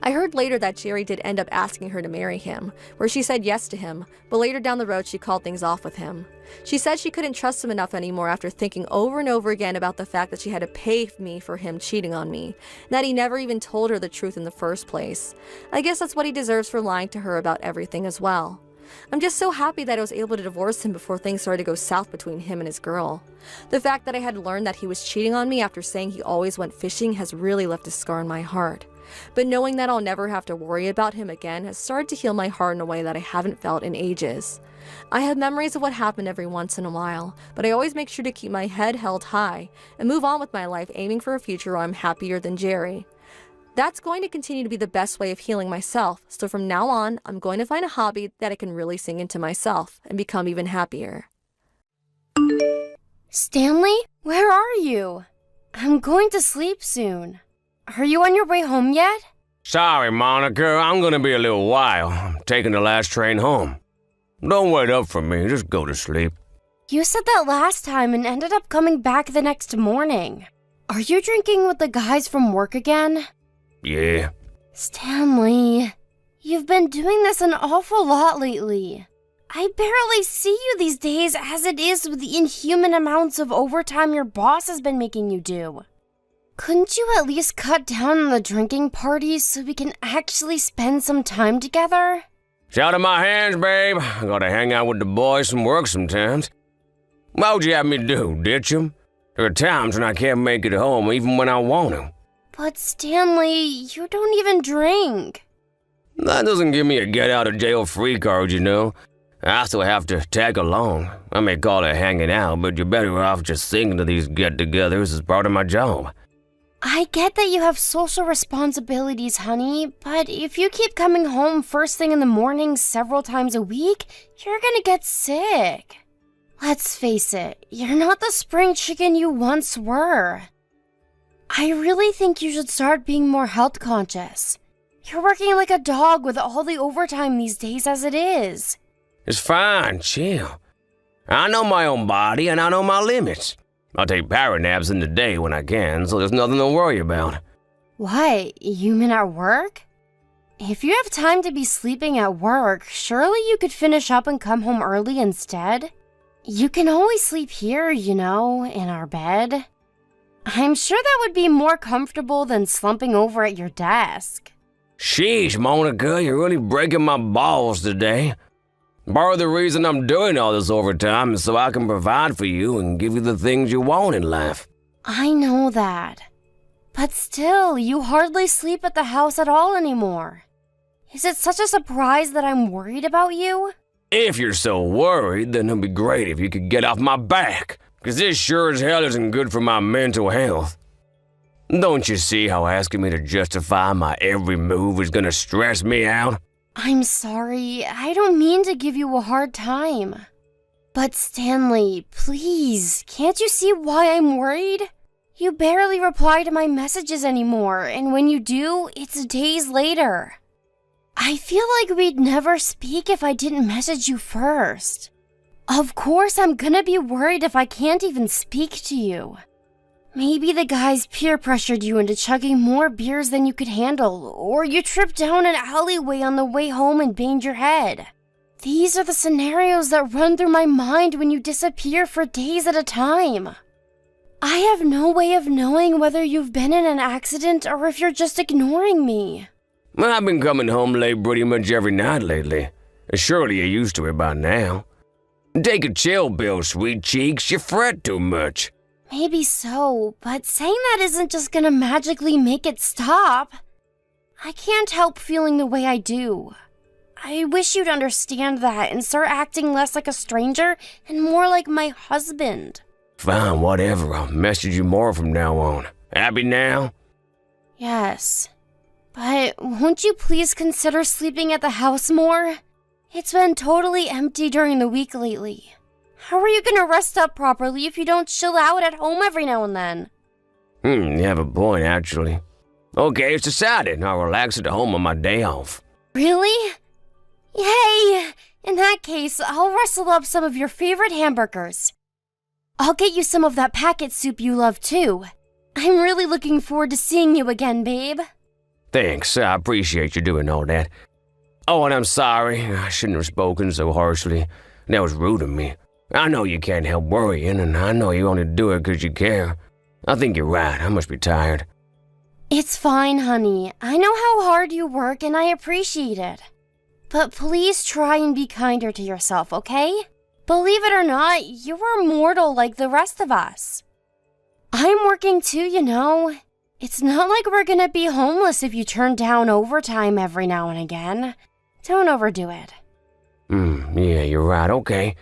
I heard later that Jerry did end up asking her to marry him, where she said yes to him, but later down the road she called things off with him. She said she couldn't trust him enough anymore after thinking over and over again about the fact that she had to pay me for him cheating on me, and that he never even told her the truth in the first place. I guess that's what he deserves for lying to her about everything as well. I'm just so happy that I was able to divorce him before things started to go south between him and his girl. The fact that I had learned that he was cheating on me after saying he always went fishing has really left a scar in my heart. But knowing that I'll never have to worry about him again has started to heal my heart in a way that I haven't felt in ages. I have memories of what happened every once in a while, but I always make sure to keep my head held high and move on with my life, aiming for a future where I'm happier than Jerry. That's going to continue to be the best way of healing myself, so from now on, I'm going to find a hobby that I can really sing into myself and become even happier. Stanley, where are you? I'm going to sleep soon. Are you on your way home yet? Sorry, Monica, I'm gonna be a little while. I'm taking the last train home. Don't wait up for me, just go to sleep. You said that last time and ended up coming back the next morning. Are you drinking with the guys from work again? Yeah. Stanley, you've been doing this an awful lot lately. I barely see you these days as it is with the inhuman amounts of overtime your boss has been making you do. Couldn't you at least cut down on the drinking parties so we can actually spend some time together? It's out of my hands, babe. I gotta hang out with the boys from work sometimes. What would you have me do, ditch 'em? There are times when I can't make it home even when I want to. But Stanley, you don't even drink. That doesn't give me a get-out-of-jail-free card, you know. I still have to tag along. I may call it hanging out, but you're better off just singing to these get-togethers as part of my job. I get that you have social responsibilities, honey, but if you keep coming home first thing in the morning several times a week, you're gonna get sick. Let's face it, you're not the spring chicken you once were. I really think you should start being more health conscious. You're working like a dog with all the overtime these days as it is. It's fine, chill. I know my own body and I know my limits. I'll take power naps in the day when I can, so there's nothing to worry about. What, you mean at work? If you have time to be sleeping at work, surely you could finish up and come home early instead? You can always sleep here, you know, in our bed. I'm sure that would be more comfortable than slumping over at your desk. Sheesh, Monica, you're really breaking my balls today. Part of the reason I'm doing all this overtime is so I can provide for you and give you the things you want in life. I know that. But still, you hardly sleep at the house at all anymore. Is it such a surprise that I'm worried about you? If you're so worried, then it'd be great if you could get off my back, because this sure as hell isn't good for my mental health. Don't you see how asking me to justify my every move is gonna stress me out? I'm sorry. I don't mean to give you a hard time. But Stanley, please, can't you see why I'm worried? You barely reply to my messages anymore, and when you do, it's days later. I feel like we'd never speak if I didn't message you first. Of course, I'm gonna be worried if I can't even speak to you. Maybe the guys peer pressured you into chugging more beers than you could handle, or you tripped down an alleyway on the way home and banged your head. These are the scenarios that run through my mind when you disappear for days at a time. I have no way of knowing whether you've been in an accident or if you're just ignoring me. I've been coming home late pretty much every night lately. Surely you're used to it by now. Take a chill, Bill, sweet cheeks. You fret too much. Maybe so, but saying that isn't just gonna magically make it stop. I can't help feeling the way I do. I wish you'd understand that and start acting less like a stranger and more like my husband. Fine, whatever. I'll message you more from now on. Happy now? Yes. But won't you please consider sleeping at the house more? It's been totally empty during the week lately. How are you gonna rest up properly if you don't chill out at home every now and then? You have a point, actually. Okay, it's decided. I'll relax at home on my day off. Really? Yay! In that case, I'll rustle up some of your favorite hamburgers. I'll get you some of that packet soup you love too. I'm really looking forward to seeing you again, babe. Thanks, I appreciate you doing all that. Oh, and I'm sorry. I shouldn't have spoken so harshly. That was rude of me. I know you can't help worrying, and I know you only do it because you care. I think you're right. I must be tired. It's fine, honey. I know how hard you work, and I appreciate it. But please try and be kinder to yourself, okay? Believe it or not, you are mortal like the rest of us. I'm working too, you know. It's not like we're gonna be homeless if you turn down overtime every now and again. Don't overdo it. Yeah, you're right. Okay.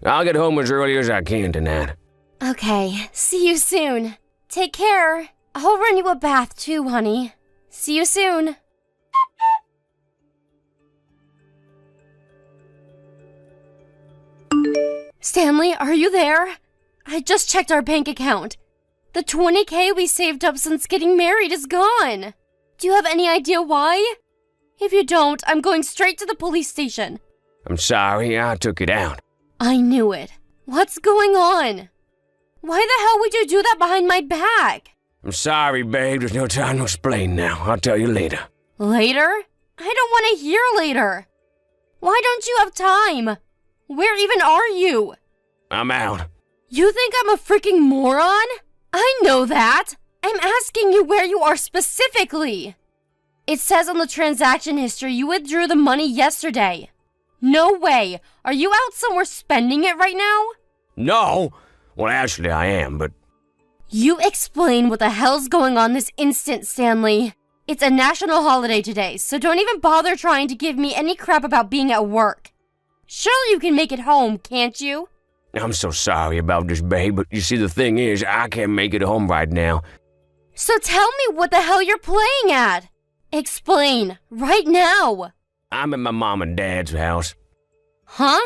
I'll get home as early as I can tonight. Okay, see you soon. Take care. I'll run you a bath too, honey. See you soon. Stanley, are you there? I just checked our bank account. The $20,000 we saved up since getting married is gone. Do you have any idea why? If you don't, I'm going straight to the police station. I'm sorry, I took it out. I knew it. What's going on? Why the hell would you do that behind my back? I'm sorry, babe. There's no time to explain now. I'll tell you later. Later? I don't want to hear later. Why don't you have time? Where even are you? I'm out. You think I'm a freaking moron? I know that. I'm asking you where you are specifically. It says on the transaction history you withdrew the money yesterday. No way. Are you out somewhere spending it right now? No. Well, actually, I am, but... You explain what the hell's going on this instant, Stanley. It's a national holiday today, so don't even bother trying to give me any crap about being at work. Surely you can make it home, can't you? I'm so sorry about this, babe, but you see, the thing is, I can't make it home right now. So tell me what the hell you're playing at. Explain, right now. I'm at my mom and dad's house. Huh?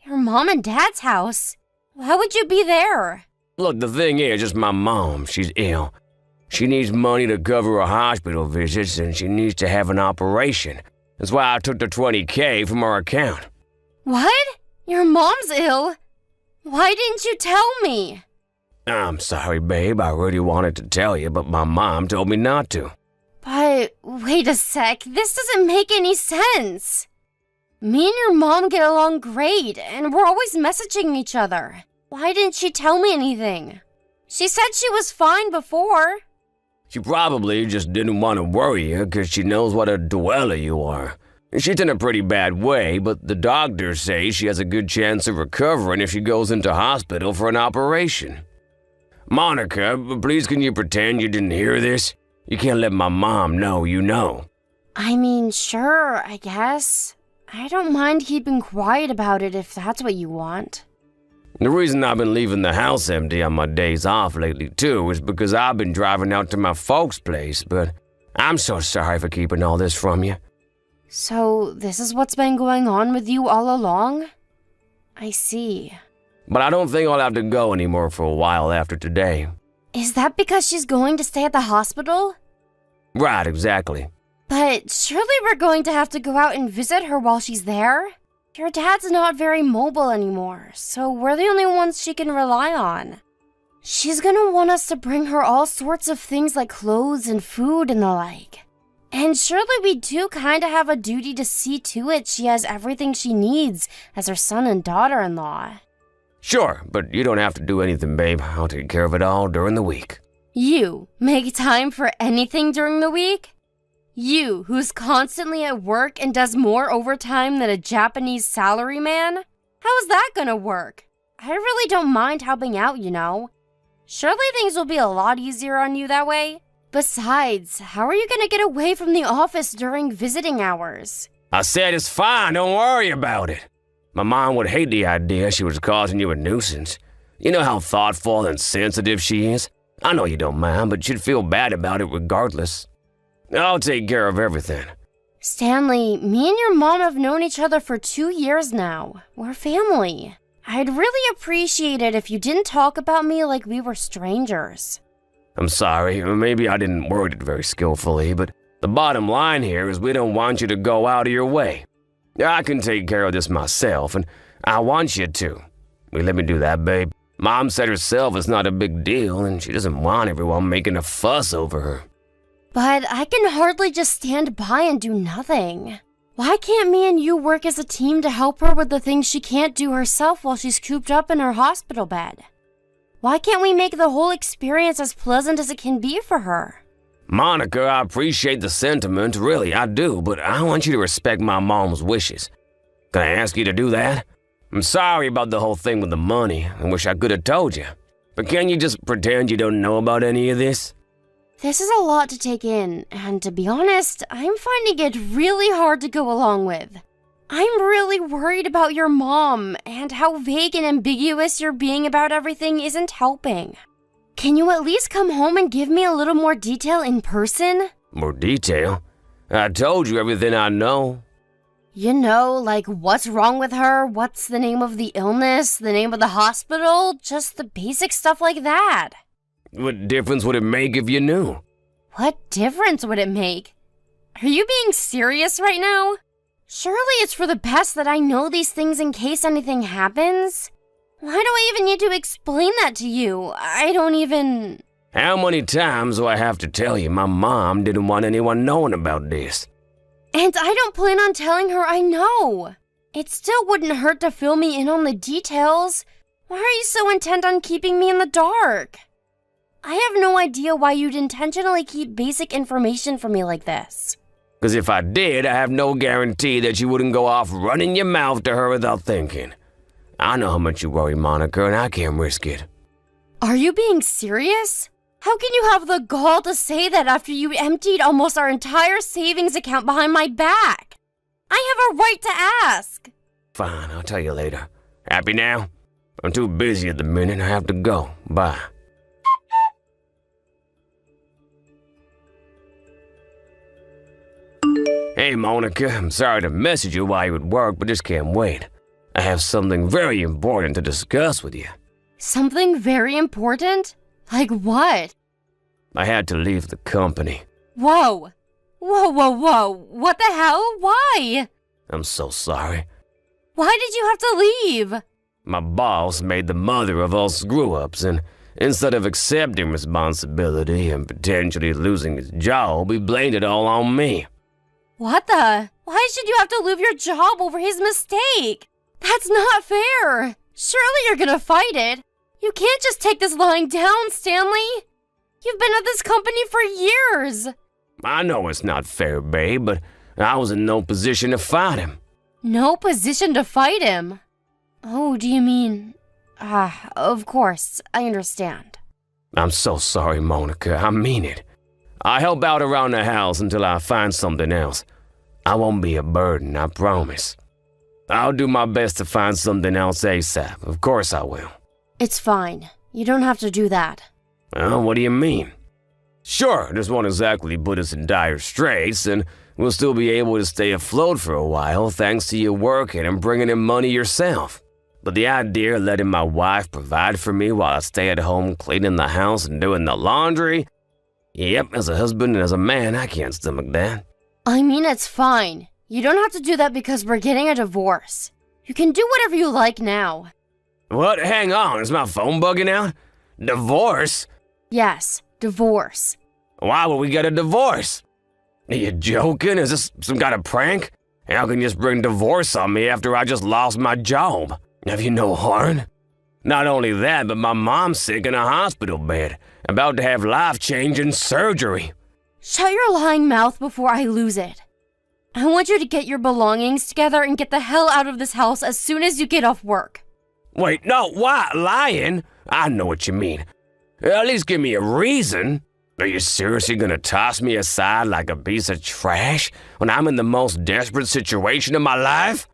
Your mom and dad's house? Why would you be there? Look, the thing is, it's my mom. She's ill. She needs money to cover her hospital visits, and she needs to have an operation. That's why I took the $20,000 from her account. What? Your mom's ill? Why didn't you tell me? I'm sorry, babe. I really wanted to tell you, but my mom told me not to. But wait a sec, this doesn't make any sense. Me and your mom get along great, and we're always messaging each other. Why didn't she tell me anything? She said she was fine before. She probably just didn't want to worry you because she knows what a dweller you are. She's in a pretty bad way, but the doctors say she has a good chance of recovering if she goes into hospital for an operation. Monica, please can you pretend you didn't hear this? You can't let my mom know you know. I mean, sure, I guess. I don't mind keeping quiet about it if that's what you want. The reason I've been leaving the house empty on my days off lately, too, is because I've been driving out to my folks' place, but I'm so sorry for keeping all this from you. So, this is what's been going on with you all along? I see. But I don't think I'll have to go anymore for a while after today. Is that because she's going to stay at the hospital? Right, exactly. But surely we're going to have to go out and visit her while she's there? Your dad's not very mobile anymore, so we're the only ones she can rely on. She's gonna want us to bring her all sorts of things like clothes and food and the like. And surely we do kinda have a duty to see to it she has everything she needs as her son and daughter-in-law. Sure, but you don't have to do anything, babe. I'll take care of it all during the week. You make time for anything during the week? You, who's constantly at work and does more overtime than a Japanese salaryman? How's that gonna work? I really don't mind helping out, you know. Surely things will be a lot easier on you that way. Besides, how are you gonna get away from the office during visiting hours? I said it's fine, don't worry about it. My mom would hate the idea she was causing you a nuisance. You know how thoughtful and sensitive she is? I know you don't mind, but you'd feel bad about it regardless. I'll take care of everything. Stanley, me and your mom have known each other for 2 years now. We're family. I'd really appreciate it if you didn't talk about me like we were strangers. I'm sorry, maybe I didn't word it very skillfully, but the bottom line here is we don't want you to go out of your way. I can take care of this myself, and I want you to. Will you let me do that, babe? Mom said herself it's not a big deal, and she doesn't want everyone making a fuss over her. But I can hardly just stand by and do nothing. Why can't me and you work as a team to help her with the things she can't do herself while she's cooped up in her hospital bed? Why can't we make the whole experience as pleasant as it can be for her? Monica, I appreciate the sentiment, really, I do, but I want you to respect my mom's wishes. Can I ask you to do that? I'm sorry about the whole thing with the money. I wish I could have told you. But can you just pretend you don't know about any of this? This is a lot to take in, and to be honest, I'm finding it really hard to go along with. I'm really worried about your mom, and how vague and ambiguous you're being about everything isn't helping. Can you at least come home and give me a little more detail in person? More detail? I told you everything I know. You know, like what's wrong with her, what's the name of the illness, the name of the hospital, just the basic stuff like that. What difference would it make if you knew? What difference would it make? Are you being serious right now? Surely it's for the best that I know these things in case anything happens. Why do I even need to explain that to you? I don't even... How many times do I have to tell you my mom didn't want anyone knowing about this? And I don't plan on telling her I know. It still wouldn't hurt to fill me in on the details. Why are you so intent on keeping me in the dark? I have no idea why you'd intentionally keep basic information from me like this. Because if I did, I have no guarantee that you wouldn't go off running your mouth to her without thinking. I know how much you worry, Monica, and I can't risk it. Are you being serious? How can you have the gall to say that after you emptied almost our entire savings account behind my back? I have a right to ask. Fine, I'll tell you later. Happy now? I'm too busy at the minute. I have to go. Bye. Hey, Monica, I'm sorry to message you while you're at work, but this can't wait. I have something very important to discuss with you. Something very important? Like what? I had to leave the company. Whoa. Whoa. What the hell? Why? I'm so sorry. Why did you have to leave? My boss made the mother of all screw-ups, and instead of accepting responsibility and potentially losing his job, he blamed it all on me. What the? Why should you have to leave your job over his mistake? That's not fair. Surely you're gonna fight it. You can't just take this lying down, Stanley. You've been at this company for years. I know it's not fair, babe, but I was in no position to fight him. No position to fight him? Oh, do you mean... of course, I understand. I'm so sorry, Monica. I mean it. I'll help out around the house until I find something else. I won't be a burden, I promise. I'll do my best to find something else ASAP. Of course I will. It's fine. You don't have to do that. Well, what do you mean? Sure, this won't exactly put us in dire straits, and we'll still be able to stay afloat for a while thanks to you working and bringing in money yourself. But the idea of letting my wife provide for me while I stay at home cleaning the house and doing the laundry? Yep, as a husband and as a man, I can't stomach that. I mean, it's fine. You don't have to do that because we're getting a divorce. You can do whatever you like now. What? Hang on, is my phone bugging out? Divorce? Yes, divorce. Why would we get a divorce? Are you joking? Is this some kind of prank? How can you just bring divorce on me after I just lost my job? Have you no heart? Not only that, but my mom's sick in a hospital bed, about to have life-changing surgery. Shut your lying mouth before I lose it. I want you to get your belongings together and get the hell out of this house as soon as you get off work. Wait, no, why? Lying? I know what you mean. At least give me a reason. Are you seriously gonna toss me aside like a piece of trash when I'm in the most desperate situation of my life?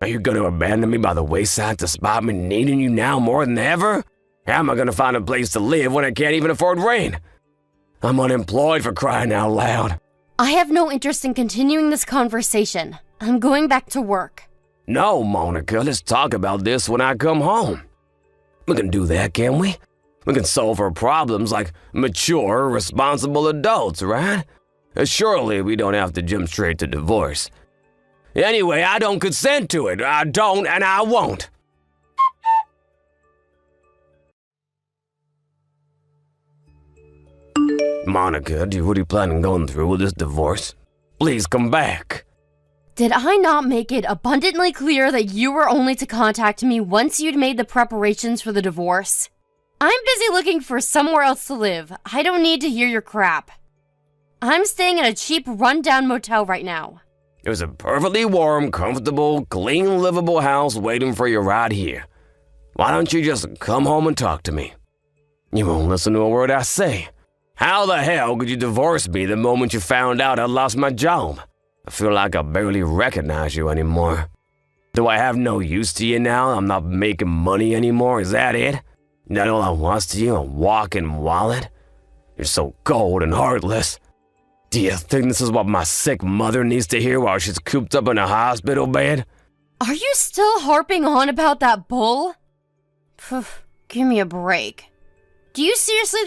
Are you gonna abandon me by the wayside despite me needing you now more than ever? How am I gonna find a place to live when I can't even afford rent? I'm unemployed, for crying out loud. I have no interest in continuing this conversation. I'm going back to work. No, Monica, let's talk about this when I come home. We can do that, can't we? We can solve our problems like mature, responsible adults, right? Surely we don't have to jump straight to divorce. Anyway, I don't consent to it. I don't, and I won't. Monica, what are you planning on going through with this divorce? Please come back. Did I not make it abundantly clear that you were only to contact me once you'd made the preparations for the divorce? I'm busy looking for somewhere else to live. I don't need to hear your crap. I'm staying in a cheap, run-down motel right now. There's a perfectly warm, comfortable, clean, livable house waiting for you right here. Why don't you just come home and talk to me? You won't listen to a word I say. How the hell could you divorce me the moment you found out I lost my job? I feel like I barely recognize you anymore. Do I have no use to you now? I'm not making money anymore, is that it? Is that all I was to you, a walking wallet? You're so cold and heartless. Do you think this is what my sick mother needs to hear while she's cooped up in a hospital bed? Are you still harping on about that bull? Give me a break. Do you seriously think